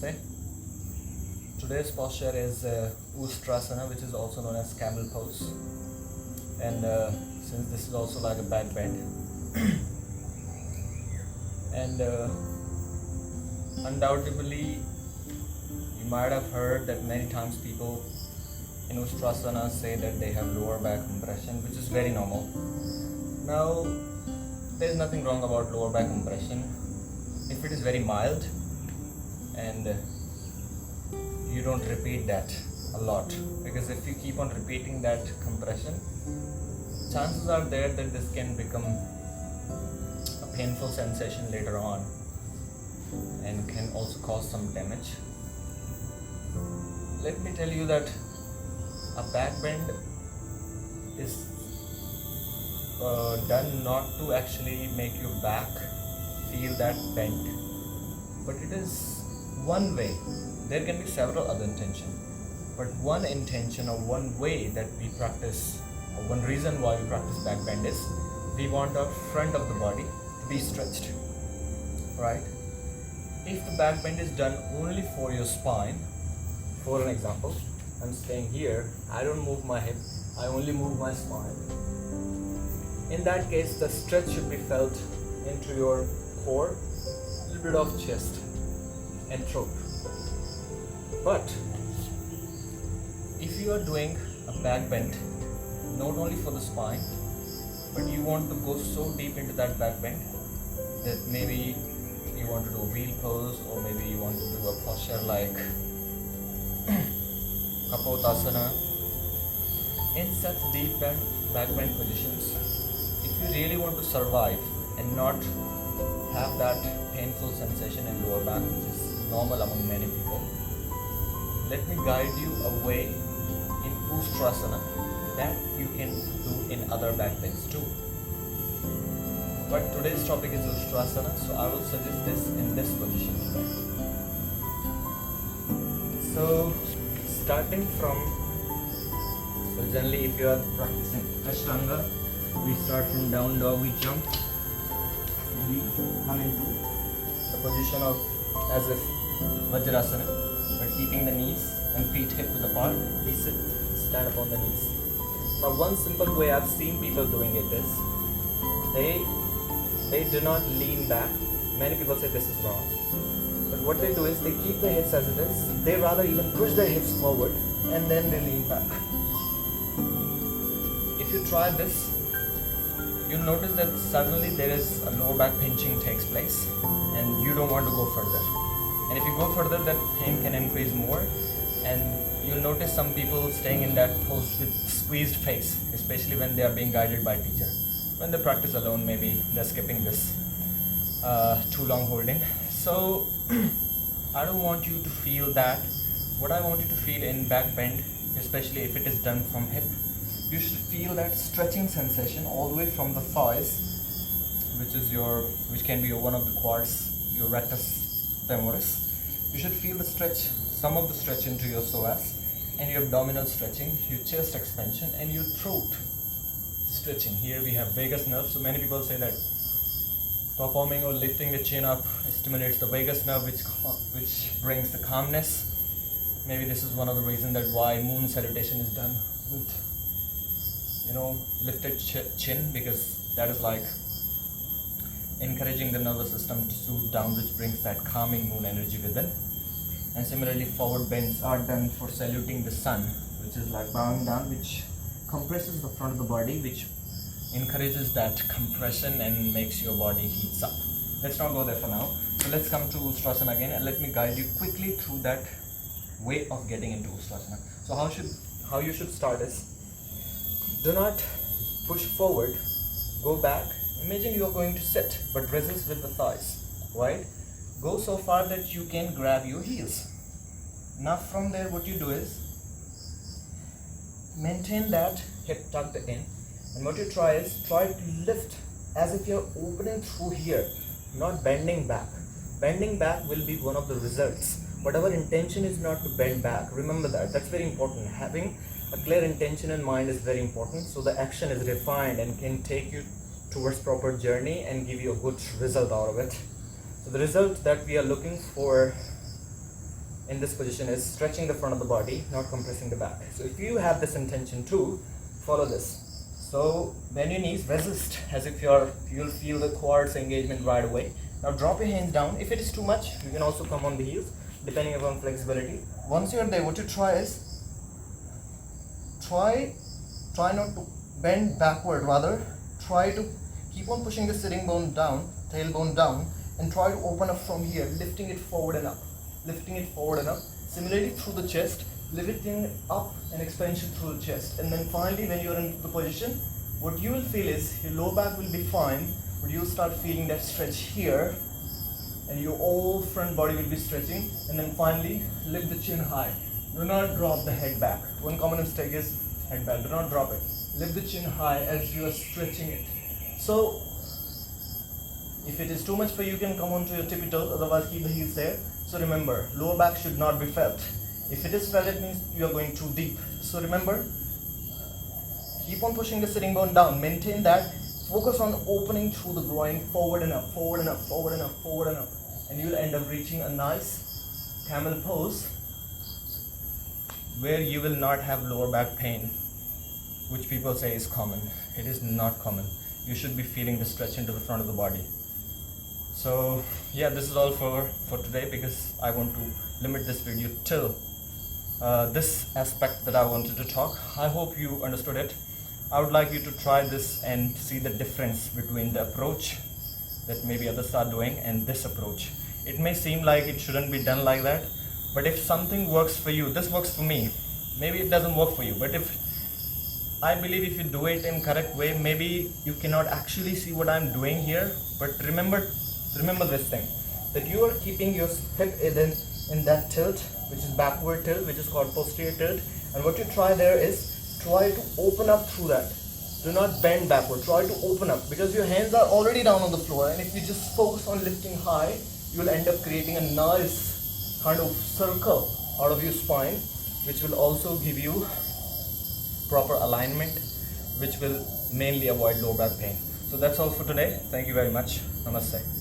Namaste. Today's posture is Ustrasana, which is also known as camel pose. And since this is also like a back bend, and undoubtedly you might have heard that many times people in Ustrasana say that they have lower back compression, which is very normal. Now, there is nothing wrong about lower back compression if it is very mild and you don't repeat that a lot, because if you keep on repeating that compression, chances are there that this can become a painful sensation later on and can also cause some damage. Let me tell you that a back bend is done not to actually make your back feel that bent, but it is one way. There can be several other intentions, but one intention or one way that we practice, or one reason why we practice back bend is we want our front of the body to be stretched, right? If the back bend is done only for your spine, for an example, I'm staying here, I don't move my hip, I only move my spine. In that case, the stretch should be felt into your core, a little bit of chest and throat. But if you are doing a back bend not only for the spine, but you want to go so deep into that back bend that maybe you want to do a wheel pose, or maybe you want to do a posture like Kapotasana, in such deep back bend positions, if you really want to survive and not have that painful sensation in lower back, which is normal among many people, let me guide you a way in Ustrasana that you can do in other back bends too. But today's topic is Ustrasana, so I will suggest this in this position today. So starting from, generally if you are practicing Ashtanga, we start from down dog, we jump, we come into the position of as if Vajrasana, but keeping the knees and feet hip width apart. We sit, stand upon the knees. Now one simple way I've seen people doing it is, they do not lean back. Many people say this is wrong, but what they do is they keep the hips as it is. They rather even push their hips forward and then they lean back. If you try this, you'll notice that suddenly there is a lower back pinching takes place and you don't want to go further. And if you go further, that pain can increase more, and you'll notice some people staying in that pose with squeezed face, especially when they are being guided by teacher. When they practice alone, maybe they're skipping this too long holding. So I don't want you to feel that. What I want you to feel in back bend, especially if it is done from hip, you should feel that stretching sensation all the way from the thighs, which can be one of the quads, your rectus femoris. You should feel the stretch, some of the stretch into your psoas, and your abdominal stretching, your chest expansion, and your throat stretching. Here we have vagus nerve. So many people say that performing or lifting the chin up stimulates the vagus nerve, which brings the calmness. Maybe this is one of the reasons that why moon salutation is done with lifted chin, because that is like encouraging the nervous system to soothe down, which brings that calming moon energy within. And similarly, forward bends are done for saluting the sun, which is like bowing down, which compresses the front of the body, which encourages that compression and makes your body heats up. Let's not go there for now. So let's come to Ustrasana again, and let me guide you quickly through that way of getting into Ustrasana. So how you should start is, do not push forward, go back. Imagine you are going to sit, but resist with the thighs, right? Go so far that you can grab your heels. Now from there, what you do is maintain that hip tucked in, and what you try to lift as if you're opening through here, not bending back. Bending back will be one of the results, but our intention is not to bend back. Remember that's very important. Having a clear intention in mind is very important, so the action is refined and can take you towards proper journey and give you a good result out of it. So the result that we are looking for in this position is stretching the front of the body, not compressing the back. So if you have this intention too, follow this. So bend your knees, resist as if you'll feel the quads engagement right away. Now drop your hands down. If it is too much, you can also come on the heels depending upon flexibility. Once you're there, what you try is try not to bend backward, rather try to keep on pushing the sitting bone down, tailbone down, and try to open up from here, lifting it forward and up, lifting it forward and up. Similarly through the chest, lifting up and expansion through the chest. And then finally when you're in the position, what you will feel is your lower back will be fine, but you'll start feeling that stretch here, and your whole front body will be stretching. And then finally lift the chin high. Do not drop the head back. One common mistake is head back. Do not drop it. Lift the chin high as you are stretching it. So if it is too much for you, you can come onto your tippy toes, otherwise keep the heels there. So remember, lower back should not be felt. If it is felt, it means you are going too deep. So remember, keep on pushing the sitting bone down, maintain that, focus on opening through the groin, forward and up, forward and up, forward and up, forward and up, and you will end up reaching a nice camel pose where you will not have lower back pain, which people say is common. It is not common. You should be feeling the stretch into the front of the body. So yeah, this is all for today, because I want to limit this video till this aspect that I wanted to talk. I hope you understood it. I would like you to try this and see the difference between the approach that maybe others are doing and this approach. It may seem like it shouldn't be done like that, but if something works for you, this works for me, maybe it doesn't work for you. But I believe if you do it in correct way, maybe you cannot actually see what I'm doing here, but remember this thing, that you are keeping your hip in that tilt, which is backward tilt, which is called posterior tilt, and what you try there is try to open up through that. Do not bend backward, try to open up, because your hands are already down on the floor, and if you just focus on lifting high, you will end up creating a nice kind of circle out of your spine, which will also give you proper alignment, which will mainly avoid lower back pain. So that's all for today. Thank you very much. Namaste.